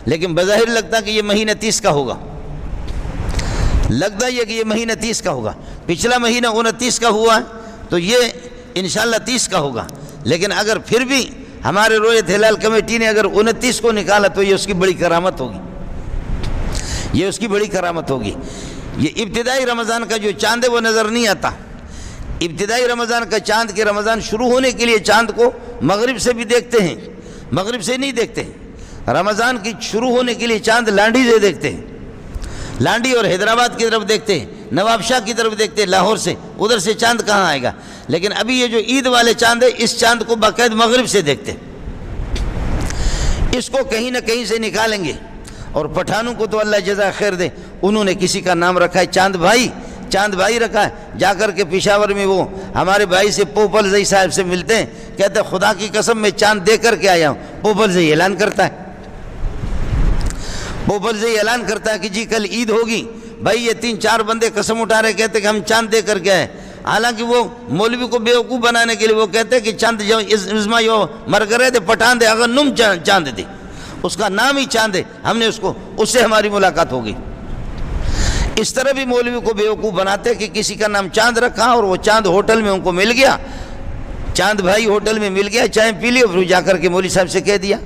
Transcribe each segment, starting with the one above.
لیکن بظاہر لگتا کہ یہ مہینہ 30 کا ہوگا، لگتا یہ کہ یہ مہینہ 30 کا ہوگا، پچھلا مہینہ 29 کا ہوا ہے تو یہ انشاءاللہ 30 کا ہوگا، لیکن اگر پھر بھی ہمارے رؤیت ہلال کمیٹی نے اگر 29 کو نکالا تو یہ اس کی بڑی کرامت ہوگی، یہ اس کی بڑی کرامت ہوگی۔ یہ ابتدائی رمضان کا جو چاند ہے وہ نظر نہیں آتا، ابتدائی رمضان کا چاند کے رمضان شروع ہونے کے لیے چاند کو مغرب سے بھی دیکھتے ہیں، مغرب سے نہیں دیکھتے ہیں، رمضان کی شروع ہونے کے لیے چاند لانڈی سے دیکھتے ہیں، لانڈی اور حیدرآباد کی طرف دیکھتے ہیں، نواب شاہ کی طرف دیکھتے ہیں، لاہور سے، ادھر سے چاند کہاں آئے گا؟ لیکن ابھی یہ جو عید والے چاند ہے اس چاند کو باقاعدہ مغرب سے دیکھتے ہیں، اس کو کہیں نہ کہیں سے نکالیں گے۔ اور پٹھانوں کو تو اللہ جزا خیر دے، انہوں نے کسی کا نام رکھا ہے چاند بھائی، چاند بھائی رکھا ہے، جا کر کے پشاور میں وہ ہمارے بھائی سے پوپل زئی صاحب سے ملتے ہیں، کہتے ہیں خدا کی قسم میں چاند دے کر کے آیا ہوں۔ پوپل زئی اعلان کرتا ہے، پوپل زئی اعلان کرتا ہے کہ جی کل عید ہوگی، بھائی یہ 3-4 بندے قسم اٹھا رہے کہتے کہ ہم چاند دے کر کے آئے، حالانکہ وہ مولوی کو بیوقوف بنانے کے لیے وہ کہتے ہیں کہ چاند جو ازما یو مرگرے دے پٹھان دے اگر نم چاند دے، اس کا نام ہی چاند ہے، ہم نے اس سے ہماری ملاقات ہوگی۔ اس طرح بھی مولوی کو بیوقوف بناتے کہ کسی کا نام چاند رکھا اور وہ چاند ہوٹل میں ان کو مل گیا، چاند بھائی ہوٹل میں مل گیا، چائے پی لی، پھر جا کر کے مولوی صاحب سے کہہ دیا۔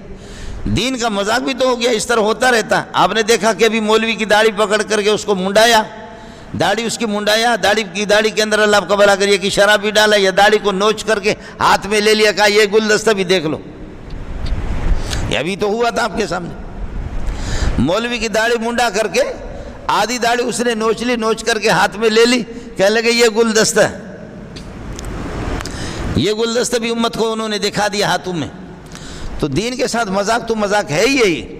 دین کا مذاق بھی تو ہو گیا، اس طرح ہوتا رہتا۔ آپ نے دیکھا کہ ابھی مولوی کی داڑھی پکڑ کر کے اس کو منڈایا، داڑھی اس کی منڈایا، داڑھی کے اندر اللہ کا بھلا کریے کہ شراب بھی ڈالا، یا داڑھی کو نوچ کر کے ہاتھ میں لے لیا، کہا یہ گلدستہ بھی دیکھ لو، یہ ابھی تو ہوا تھا آپ کے سامنے۔ مولوی کی داڑھی منڈا کر کے آدھی داڑھی اس نے نوچ لی، نوچ کر کے ہاتھ میں لے لی، کہنے لگے یہ گلدستہ ہے، یہ گلدستہ بھی امت کو انہوں نے دکھا دیا ہاتھوں میں۔ تو دین کے ساتھ مذاق تو مذاق ہے ہی یہی۔